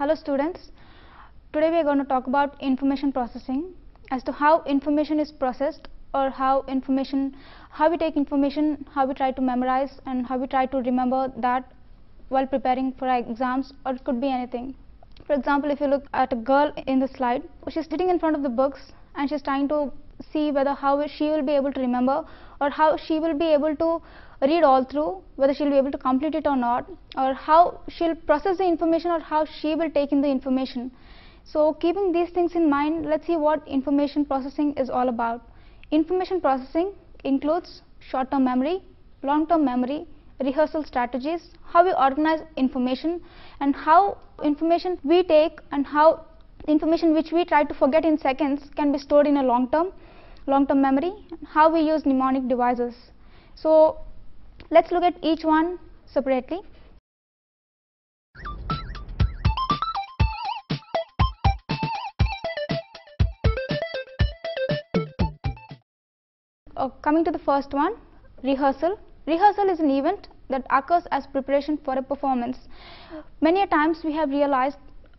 Hello students, today we are going to talk about information processing as to how information is processed or how we take information, how we try to memorize and how we try to remember that while preparing for our exams, or it could be anything. For example, if you look at a girl in the slide, she's sitting in front of the books and she's trying to see whether how she will be able to remember or how she will be able to read all through, whether she'll be able to complete it or not, or how she'll process the information or how she will take in the information. So keeping these things in mind, let's see what information processing is all about. Information processing includes short-term memory, long-term memory, rehearsal strategies, how we organize information and how information we take and how information which we try to forget in seconds can be stored in a long-term memory, how we use mnemonic devices. So let's look at each one separately. Coming to the first one, rehearsal. Rehearsal is an event that occurs as preparation for a performance. Many a times we have realized,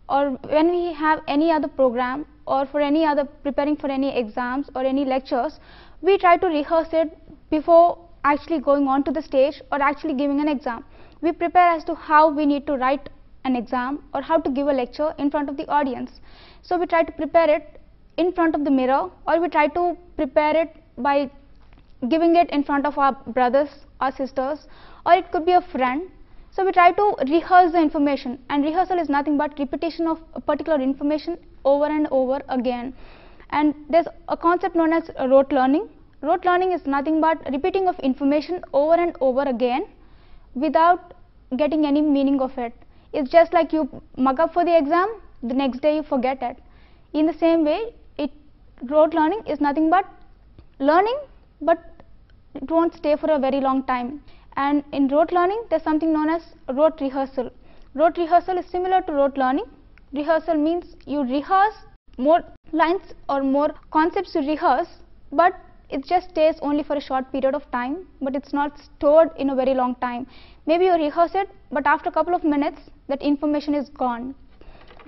or when we have any other program or for any other preparing for any exams or any lectures, we try to rehearse it before actually going on to the stage or actually giving an exam. We prepare as to how we need to write an exam or how to give a lecture in front of the audience. So we try to prepare it in front of the mirror, or we try to prepare it by giving it in front of our brothers or sisters, or it could be a friend. So we try to rehearse the information, and rehearsal is nothing but repetition of a particular information over and over again. And there's a concept known as rote learning. Rote learning is nothing but repeating of information over and over again without getting any meaning of it. It's just like you mug up for the exam, the next day you forget it. In the same way, rote learning is nothing but learning, but it won't stay for a very long time. And in rote learning, there's something known as rote rehearsal. Rote rehearsal is similar to rote learning. Rehearsal means you rehearse more lines or more concepts you rehearse, but it just stays only for a short period of time, but it's not stored in a very long time. Maybe you rehearse it, but after a couple of minutes, that information is gone.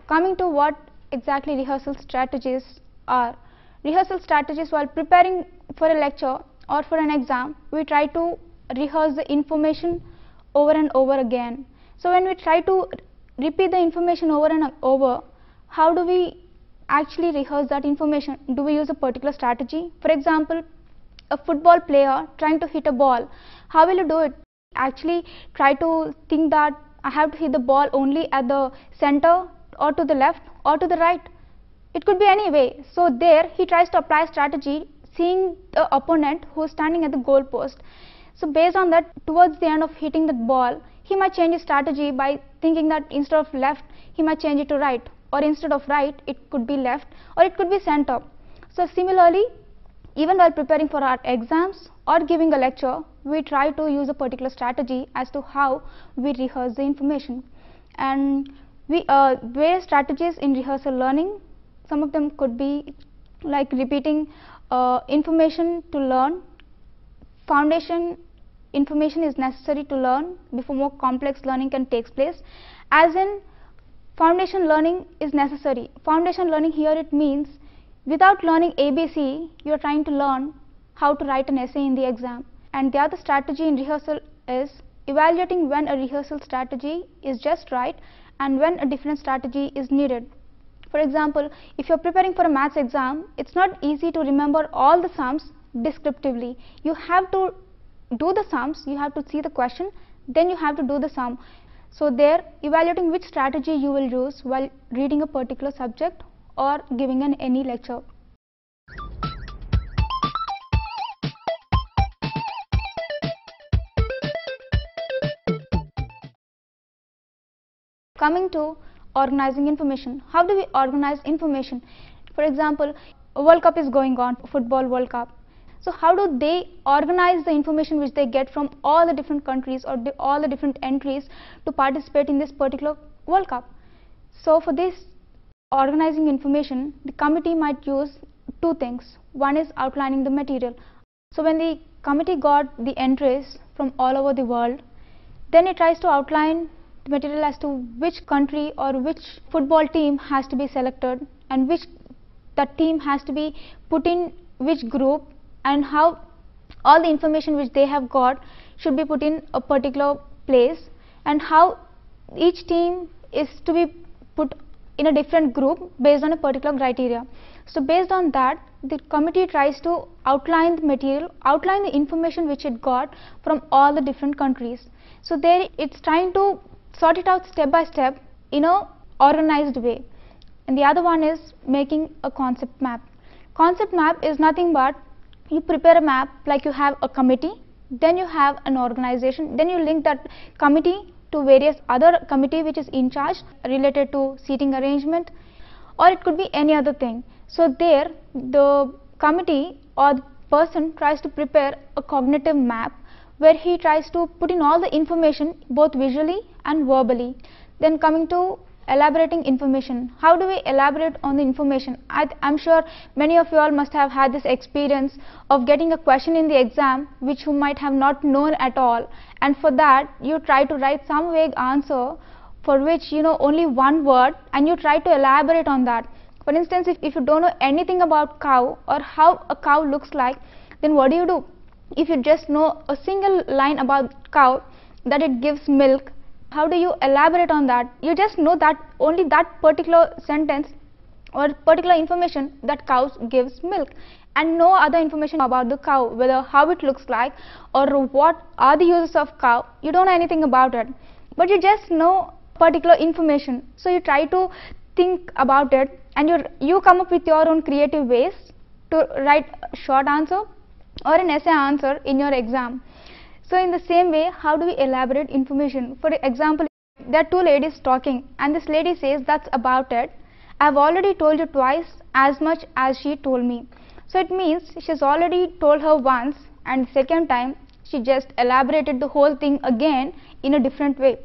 Coming to what exactly rehearsal strategies are. Rehearsal strategies, while preparing for a lecture or for an exam, we try to rehearse the information over and over again. So when we try to repeat the information over and over, how do we actually rehearse that information? Do we use a particular strategy? For example, a football player trying to hit a ball, how will you do it? Actually try to think that I have to hit the ball only at the center or to the left or to the right. It could be any way. So there he tries to apply strategy, seeing the opponent who is standing at the goal post. So based on that, towards the end of hitting the ball, he might change his strategy by thinking that instead of left, he might change it to right, or instead of right, it could be left, or it could be center. So similarly, even while preparing for our exams or giving a lecture, we try to use a particular strategy as to how we rehearse the information. And various strategies in rehearsal learning, some of them could be like repeating information to learn. Foundation information is necessary to learn before more complex learning can take place. As in, foundation learning is necessary. Foundation learning here, it means without learning ABC, you are trying to learn how to write an essay in the exam. And the other strategy in rehearsal is evaluating when a rehearsal strategy is just right and when a different strategy is needed. For example, if you are preparing for a maths exam, it's not easy to remember all the sums descriptively. You have to do the sums, you have to see the question, then you have to do the sum. So there, evaluating which strategy you will use while reading a particular subject or giving any lecture. Coming to organizing information. How do we organize information? For example, a World Cup is going on, Football World Cup. So how do they organize the information which they get from all the different countries or all the different entries to participate in this particular World Cup? So for this organizing information, the committee might use two things. One is outlining the material. So when the committee got the entries from all over the world, then it tries to outline the material as to which country or which football team has to be selected, and which that team has to be put in which group, and how all the information which they have got should be put in a particular place, and how each team is to be put in a different group based on a particular criteria. So based on that, the committee tries to outline the material, outline the information which it got from all the different countries. So there it's trying to sort it out step by step in a organized way. And the other one is making a concept map. Concept map is nothing but you prepare a map like you have a committee, then you have an organization, then you link that committee to various other committee which is in charge related to seating arrangement, or it could be any other thing. So there the committee or the person tries to prepare a cognitive map where he tries to put in all the information both visually and verbally. Then coming to elaborating information. How do we elaborate on the information? I'm sure many of you all must have had this experience of getting a question in the exam which you might have not known at all, and for that you try to write some vague answer for which you know only one word, and you try to elaborate on that. For instance, if you don't know anything about cow or how a cow looks like, then what do? If you just know a single line about cow, that it gives milk, how do you elaborate on that? You just know that only that particular sentence or particular information that cows gives milk, and no other information about the cow, whether how it looks like or what are the uses of cow. You don't know anything about it, but you just know particular information. So you try to think about it, and you come up with your own creative ways to write a short answer or an essay answer in your exam. So in the same way, how do we elaborate information? For example, there are two ladies talking, and this lady says, "That's about it. I've already told you twice as much as she told me." So it means she's already told her once, and the second time she just elaborated the whole thing again in a different way.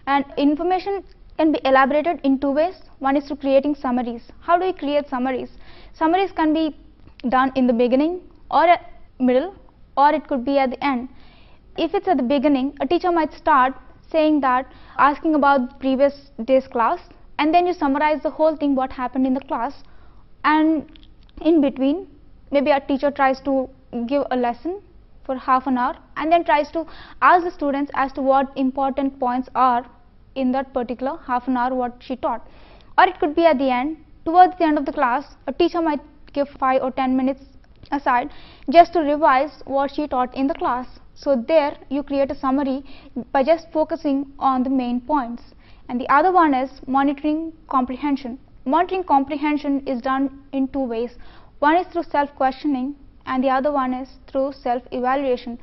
And information can be elaborated in two ways. One is through creating summaries. How do we create summaries? Summaries can be done in the beginning or at middle, or it could be at the end. If it's at the beginning, a teacher might start saying that, asking about previous day's class, and then you summarize the whole thing what happened in the class, and in between maybe a teacher tries to give a lesson for half an hour and then tries to ask the students as to what important points are in that particular half an hour what she taught. Or it could be at the end, towards the end of the class, a teacher might give 5 or 10 minutes aside just to revise what she taught in the class. So there you create a summary by just focusing on the main points. And the other one is monitoring comprehension. Monitoring comprehension is done in two ways. One is through self-questioning, and the other one is through self-evaluation.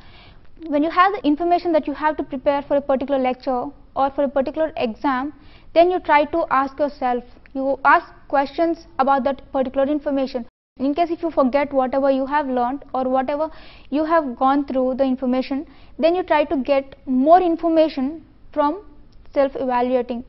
When you have the information that you have to prepare for a particular lecture or for a particular exam, then you try to ask yourself, you ask questions about that particular information. In case if you forget whatever you have learned or whatever you have gone through the information, then you try to get more information from self-evaluating.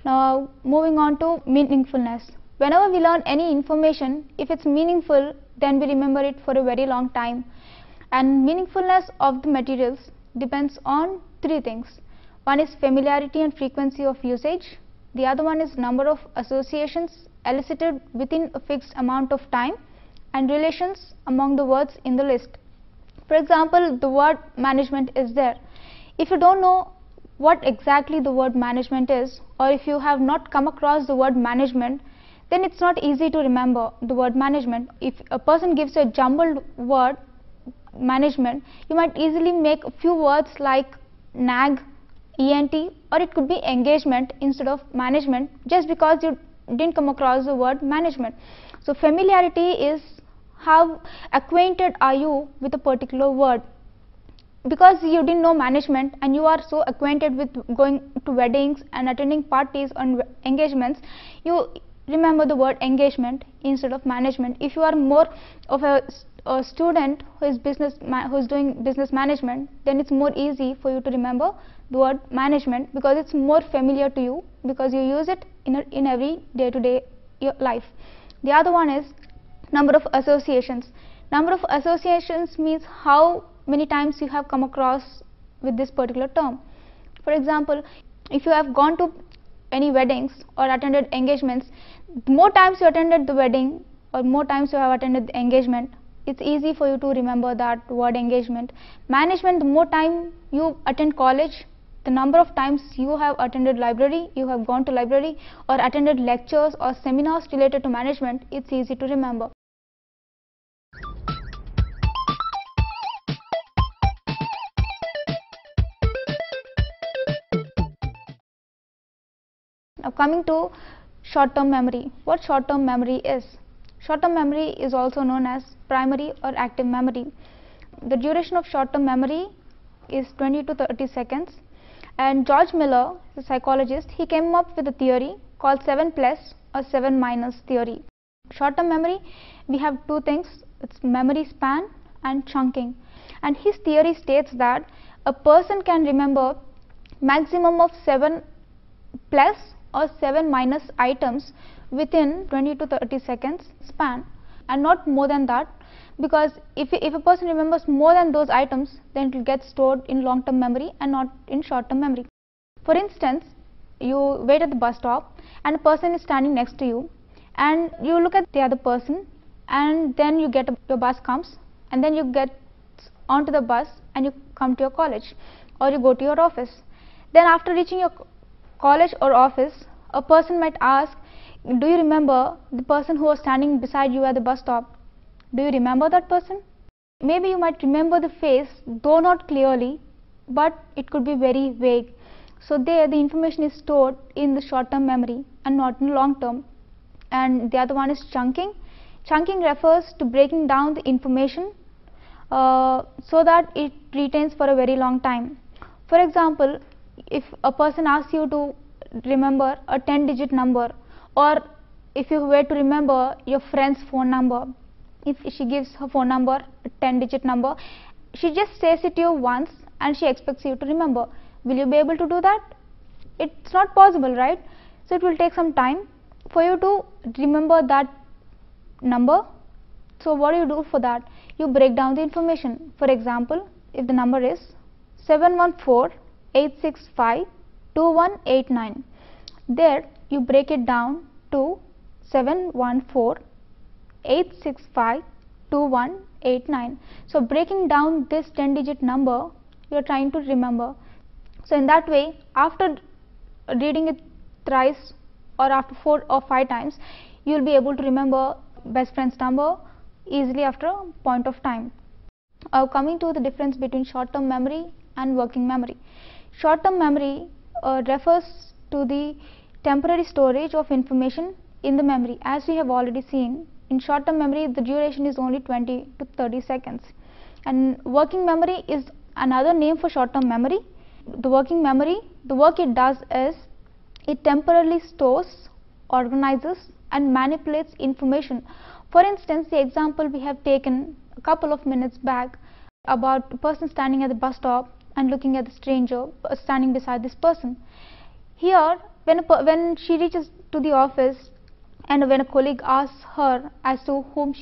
Now moving on to meaningfulness. Whenever we learn any information, if it's meaningful, then we remember it for a very long time. And meaningfulness of the materials depends on three things. One is familiarity and frequency of usage. The other one is number of associations elicited within a fixed amount of time, and relations among the words in the list. For example, the word management is there. If you don't know what exactly the word management is, or if you have not come across the word management, then it's not easy to remember the word management. If a person gives you a jumbled word management, you might easily make a few words like nag, ENT, or it could be engagement instead of management, just because you didn't come across the word management. So familiarity is how acquainted are you with a particular word. Because you didn't know management and you are so acquainted with going to weddings and attending parties and engagements, you remember the word engagement instead of management. If you are more of a student who is doing business management, then it's more easy for you to remember the word management, because it's more familiar to you, because you use it in every day-to-day life. The other one is number of associations. Number of associations means how many times you have come across with this particular term. For example, if you have gone to any weddings or attended engagements, more times you attended the wedding or more times you have attended the engagement, it's easy for you to remember that word engagement. Management, the more time you attend college, the number of times you have attended library, you have gone to library or attended lectures or seminars related to management, it's easy to remember. Now coming to short-term memory. What short-term memory is? Short-term memory is also known as primary or active memory. The duration of short-term memory is 20 to 30 seconds. And George Miller, the psychologist, he came up with a theory called 7 plus or 7 minus theory. Short-term memory, we have two things, it's memory span and chunking. And his theory states that a person can remember maximum of 7 plus or 7 minus items within 20 to 30 seconds span, and not more than that, because if a person remembers more than those items, then it will get stored in long-term memory and not in short-term memory. For instance, you wait at the bus stop and a person is standing next to you, and you look at the other person, and then you get your bus comes, and then you get onto the bus and you come to your college or you go to your office. Then after reaching your college or office, a person might ask, do you remember the person who was standing beside you at the bus stop? Do you remember that person? Maybe you might remember the face, though not clearly, but it could be very vague. So there the information is stored in the short-term memory and not in long-term. And the other one is chunking. Chunking refers to breaking down the information so that it retains for a very long time. For example, if a person asks you to remember a 10-digit number, or if you were to remember your friend's phone number, if she gives her phone number, a 10-digit number, she just says it to you once and she expects you to remember. Will you be able to do that? It's not possible, right? So it will take some time for you to remember that number. So what do you do for that? You break down the information. For example, if the number is 714-865-2189, there you break it down to 714-865-2189. So breaking down this 10-digit number, you are trying to remember. So in that way, after reading it thrice or after 4 or 5 times, you will be able to remember best friend's number easily after a point of time. Coming to the difference between short-term memory and working memory. Short-term memory refers to the temporary storage of information in the memory. As we have already seen, in short-term memory the duration is only 20 to 30 seconds. And working memory is another name for short-term memory. The working memory, the work it does is it temporarily stores, organizes and manipulates information. For instance, the example we have taken a couple of minutes back about a person standing at the bus stop and looking at the stranger standing beside this person. Here, when she reaches to the office and when a colleague asks her as to who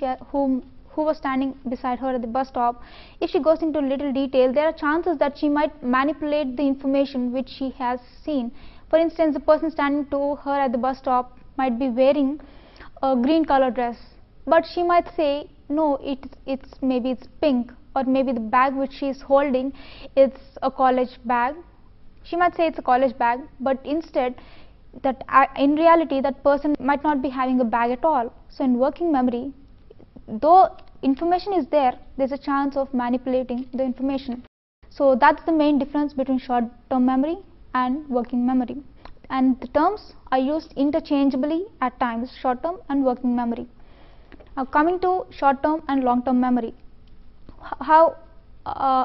was standing beside her at the bus stop, if she goes into little detail, there are chances that she might manipulate the information which she has seen. For instance, the person standing to her at the bus stop might be wearing a green color dress, but she might say, no, maybe it's pink, or maybe the bag which she is holding, it's a college bag. She might say it's a college bag, but instead that in reality that person might not be having a bag at all. So in working memory, though information is there, there's a chance of manipulating the information. So that's the main difference between short-term memory and working memory, and the terms are used interchangeably at times, short-term and working memory. Now coming to short-term and long-term memory. How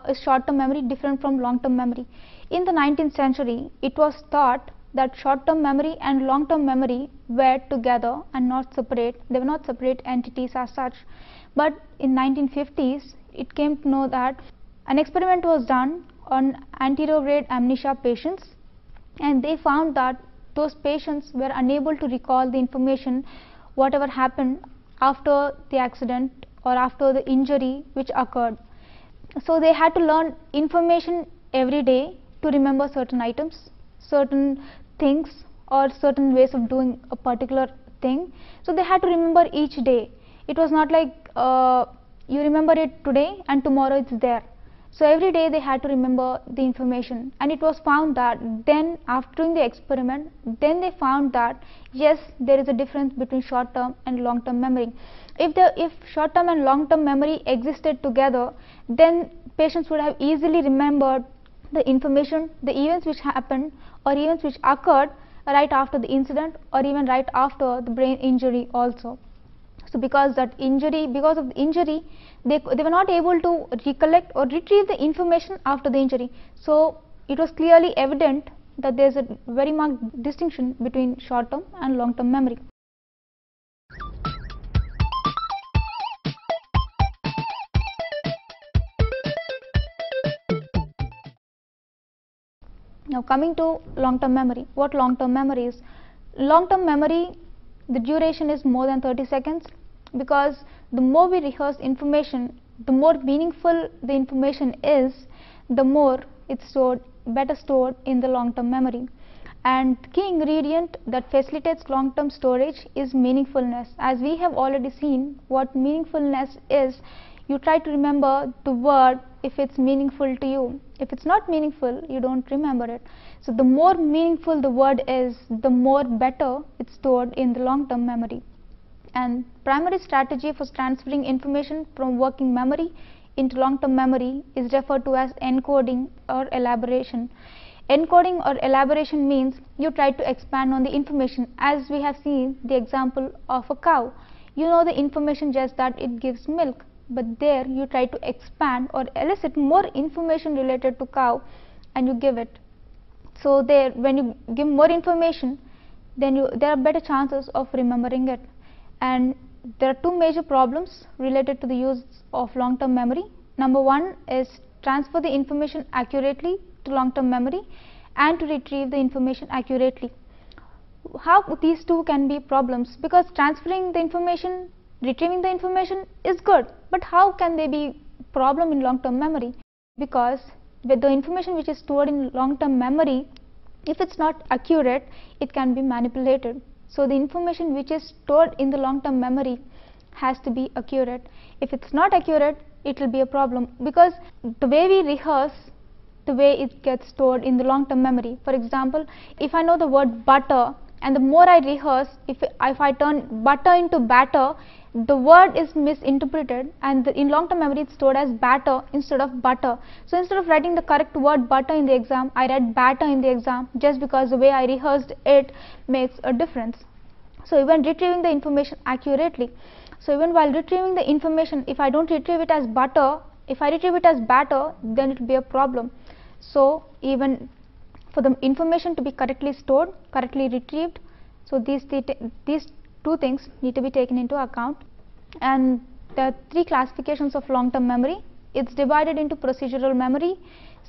is short-term memory different from long-term memory? In the 19th century, it was thought that short-term memory and long-term memory were together and not separate. They were not separate entities as such. But in 1950s, it came to know that an experiment was done on anterograde amnesia patients, and they found that those patients were unable to recall the information whatever happened after the accident or after the injury which occurred. So they had to learn information every day to remember certain items, certain things, or certain ways of doing a particular thing. So they had to remember each day. It was not like you remember it today and tomorrow it's there. So every day they had to remember the information, and it was found that then after doing the experiment, then they found that yes, there is a difference between short term and long term memory. If short term and long term memory existed together, then patients would have easily remembered the information, the events which happened or events which occurred right after the incident or even right after the brain injury also. So because of the injury, they were not able to recollect or retrieve the information after the injury. So it was clearly evident that there is a very marked distinction between short term and long term memory. Now coming to long term memory. What long term memory is? Long term memory, the duration is more than 30 seconds, because the more we rehearse information, the more meaningful the information is, the more it's better stored in the long term memory. And the key ingredient that facilitates long term storage is meaningfulness. As we have already seen what meaningfulness is, you try to remember the word if it's meaningful to you. If it's not meaningful, you don't remember it. So the more meaningful the word is, the more better it's stored in the long term memory. And primary strategy for transferring information from working memory into long term memory is referred to as encoding or elaboration. Encoding or elaboration means you try to expand on the information, as we have seen the example of a cow. You know the information just that it gives milk, but there you try to expand or elicit more information related to cow and you give it. So there, when you give more information, then there are better chances of remembering it. And there are two major problems related to the use of long term memory. Number one is transfer the information accurately to long term memory and to retrieve the information accurately. How these two can be problems? Because transferring the information, retrieving the information is good, but how can they be problem in long term memory? Because with the information which is stored in long term memory, if it's not accurate, it can be manipulated. So the information which is stored in the long term memory has to be accurate. If it's not accurate, it will be a problem, because the way we rehearse, the way it gets stored in the long term memory. For example, if I know the word butter, and the more I rehearse, if I turn butter into batter, the word is misinterpreted, and in long term memory it's stored as batter instead of butter. So instead of writing the correct word butter in the exam, I write batter in the exam, just because the way I rehearsed it makes a difference. So even retrieving the information accurately, so even while retrieving the information, if I don't retrieve it as butter, if I retrieve it as batter, then it will be a problem. So even for the information to be correctly stored, correctly retrieved, so these two things need to be taken into account. And there are three classifications of long term memory. It's divided into procedural memory,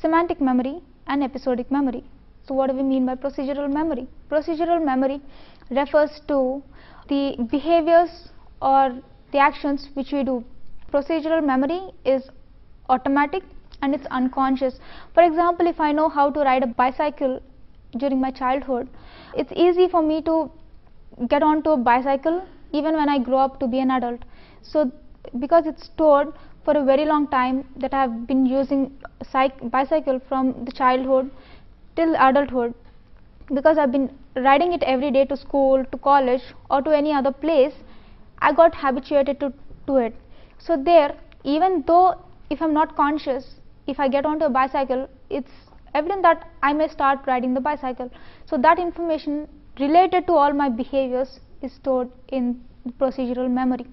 semantic memory, and episodic memory. So what do we mean by procedural memory? Procedural memory refers to the behaviors or the actions which we do. Procedural memory is automatic and it's unconscious. For example, if I know how to ride a bicycle during my childhood, it's easy for me to get onto a bicycle even when I grow up to be an adult. So because it's stored for a very long time, that I have been using bicycle from the childhood till adulthood, because I've been riding it every day to school, to college, or to any other place, I got habituated to it. So there, even though if I'm not conscious, if I get onto a bicycle, it's evident that I may start riding the bicycle. So that information related to all my behaviors is stored in the procedural memory.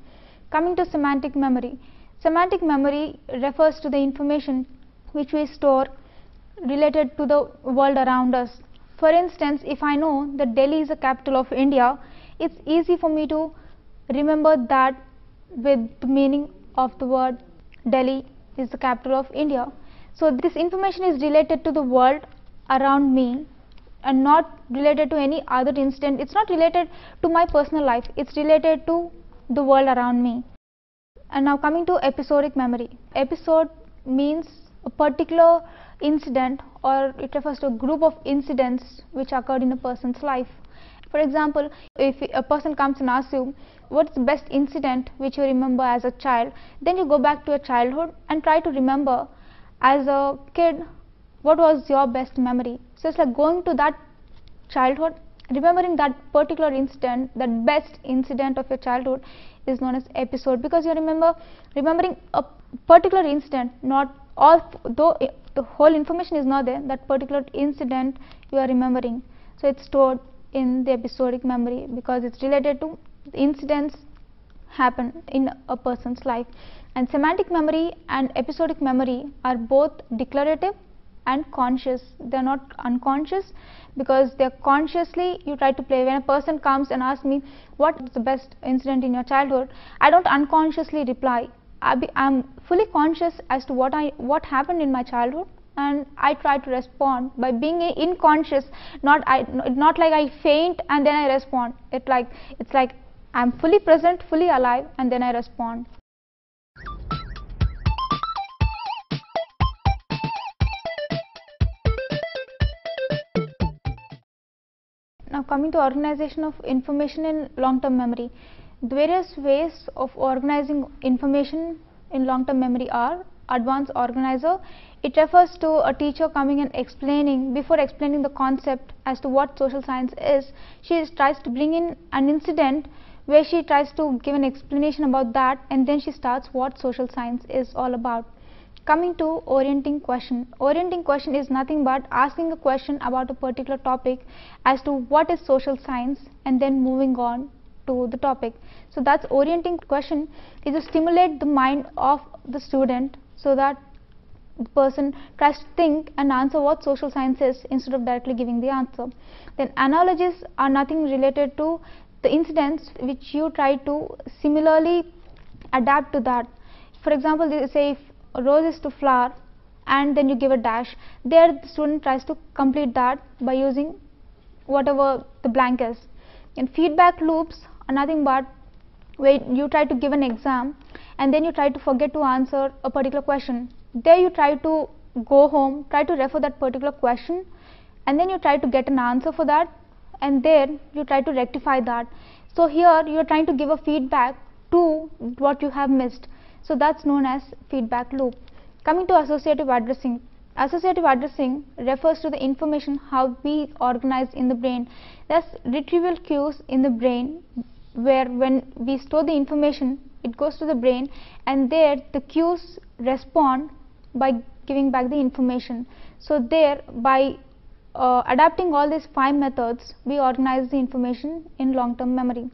Coming to semantic memory. Semantic memory refers to the information which we store related to the world around us. For instance, if I know that Delhi is the capital of India, it's easy for me to remember that with the meaning of the word Delhi is the capital of India. So this information is related to the world around me, and not related to any other incident. It's not related to my personal life, it's related to the world around me. And now coming to episodic memory. Episode means a particular incident, or it refers to a group of incidents which occurred in a person's life. For example, if a person comes and asks you what's the best incident which you remember as a child, then you go back to your childhood and try to remember as a kid what was your best memory. So it's like going to that childhood, remembering that particular incident, that best incident of your childhood is known as episode, because you're remembering a particular incident, not all, though the whole information is not there, that particular incident you are remembering. So it's stored in the episodic memory because it's related to the incidents happen in a person's life. And semantic memory and episodic memory are both declarative and conscious. They are not unconscious, because they are consciously you try to play. When a person comes and asks me what is the best incident in your childhood, I don't unconsciously reply. I'm fully conscious as to what happened in my childhood, and I try to respond by being inconscious. Not like I faint and then I respond. It's like I'm fully present, fully alive, and then I respond. Now coming to organization of information in long-term memory. The various ways of organizing information in long-term memory are: advanced organizer. It refers to a teacher coming and explaining, before explaining the concept as to what social science is, she tries to bring in an incident where she tries to give an explanation about that, and then she starts what social science is all about. Coming to orienting question. Orienting question is nothing but asking a question about a particular topic as to what is social science, and then moving on to the topic. So that's orienting question, is to stimulate the mind of the student so that the person tries to think and answer what social science is instead of directly giving the answer. Then analogies are nothing related to the incidents which you try to similarly adapt to that. For example, they say if rose is to flower and then you give a dash, there the student tries to complete that by using whatever the blank is. And feedback loops are nothing but where you try to give an exam and then you try to forget to answer a particular question. There you try to go home, try to refer that particular question, and then you try to get an answer for that, and there you try to rectify that. So here you are trying to give a feedback to what you have missed. So that's known as feedback loop. Coming to associative addressing. Associative addressing refers to the information how we organize in the brain. There's retrieval cues in the brain where when we store the information, it goes to the brain, and there the cues respond by giving back the information. So there, by adapting all these 5 methods, we organize the information in long-term memory.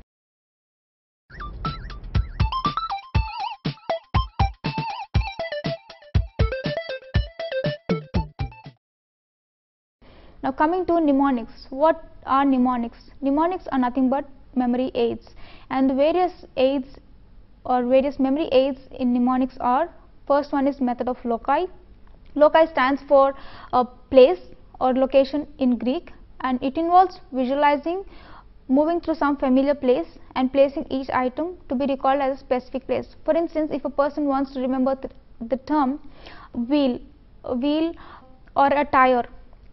Now coming to mnemonics. What are mnemonics? Mnemonics are nothing but memory aids, and the various aids or various memory aids in mnemonics are: first one is method of loci. Loci stands for a place or location in Greek, and it involves visualizing, moving through some familiar place and placing each item to be recalled as a specific place. For instance, if a person wants to remember the term wheel or a tire,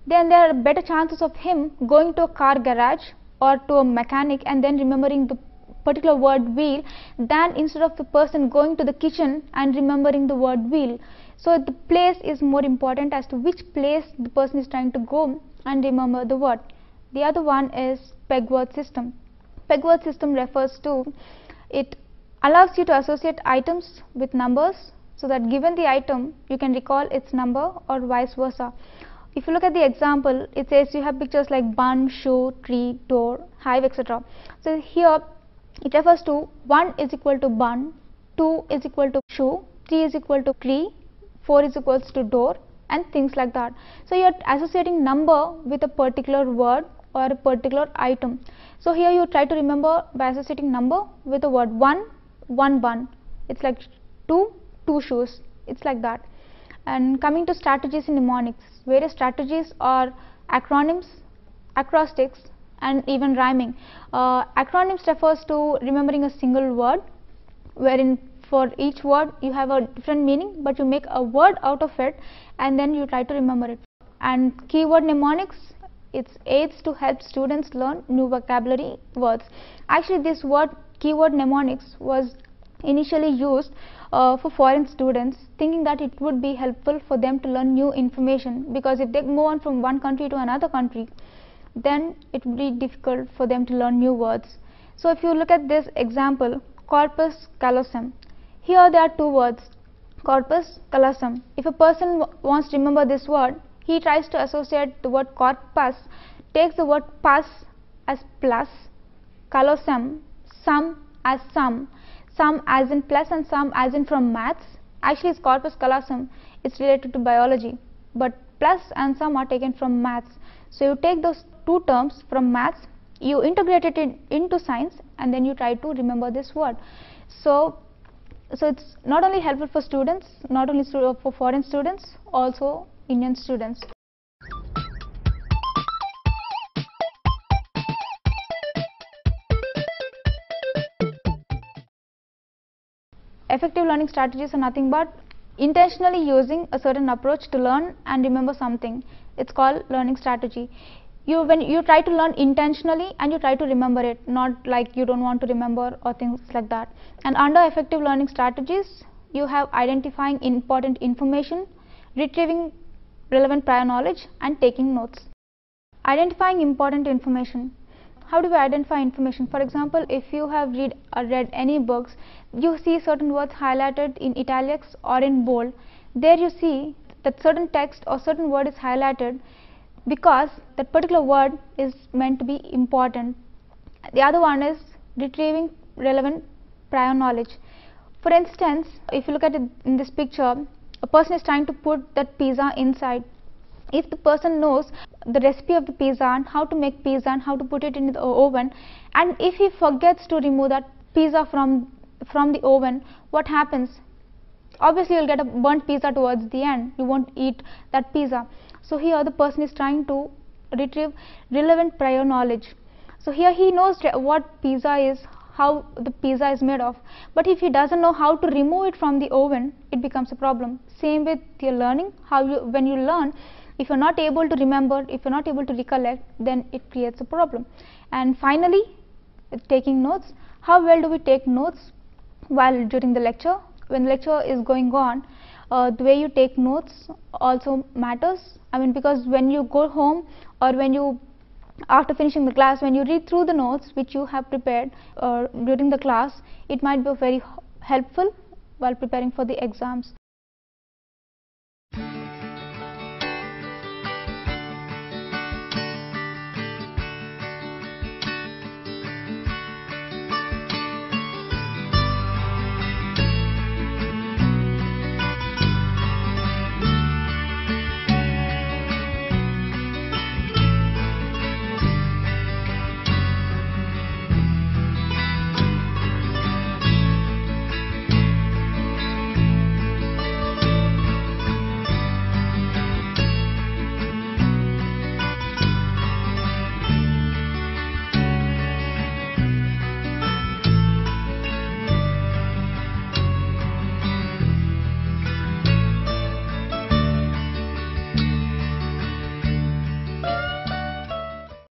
then there are better chances of him going to a car garage or to a mechanic and then remembering the particular word wheel, than instead of the person going to the kitchen and remembering the word wheel. So the place is more important as to which place the person is trying to go and remember the word. The other one is peg word system. Peg word system refers to, it allows you to associate items with numbers so that given the item you can recall its number, or vice versa. If you look at the example, it says you have pictures like bun, shoe, tree, door, hive, etc. So here it refers to 1 is equal to bun, 2 is equal to shoe, 3 is equal to tree, 4 is equals to door, and things like that. So you are associating number with a particular word or a particular item. So here you try to remember by associating number with the word 1 bun. It's like 2 shoes. It's like that. And coming to strategies in mnemonics, various strategies are acronyms. acrostics, and even rhyming. Acronyms refers to remembering a single word, wherein for each word you have a different meaning, but you make a word out of it and then you try to remember it. And keyword mnemonics, it aids to help students learn new vocabulary words. Actually, this word keyword mnemonics was initially used for foreign students, thinking that it would be helpful for them to learn new information, because if they move on from one country to another country, then it would be difficult for them to learn new words. So if you look at this example, corpus callosum, here there are two words, corpus callosum. If a person wants to remember this word, he tries to associate the word corpus, takes the word pus as plus, callosum, sum as sum as in plus and sum as in from maths. Actually, it's corpus callosum, it's related to biology, but plus and sum are taken from maths. So you take those two terms from maths, you integrate it into science, and then you try to remember this word. So it's not only helpful for students, not only for foreign students, also Indian students. Effective learning strategies are nothing but intentionally using a certain approach to learn and remember something. It's called learning strategy. When you try to learn intentionally and you try to remember it, not like you don't want to remember or things like that. And under effective learning strategies, you have identifying important information, retrieving relevant prior knowledge, and taking notes. Identifying important information. How do we identify information? For example, if you have read any books, you see certain words highlighted in italics or in bold. There you see that certain text or certain word is highlighted because that particular word is meant to be important. The other one is retrieving relevant prior knowledge. For instance, if you look at it in this picture, a person is trying to put that pizza inside. If the person knows the recipe of the pizza and how to make pizza and how to put it in the oven, and if he forgets to remove that pizza from the oven, what happens? Obviously, you'll get a burnt pizza towards the end. You won't eat that pizza. So here the person is trying to retrieve relevant prior knowledge. So here he knows what pizza is, how the pizza is made of, but if he doesn't know how to remove it from the oven, it becomes a problem. Same with your learning. When you learn, if you're not able to remember, if you're not able to recollect, then it creates a problem. And finally, taking notes. How well do we take notes while during the lecture? When the lecture is going on, the way you take notes also matters. I mean, because when you go home or when you, after finishing the class, when you read through the notes which you have prepared during the class, it might be very helpful while preparing for the exams.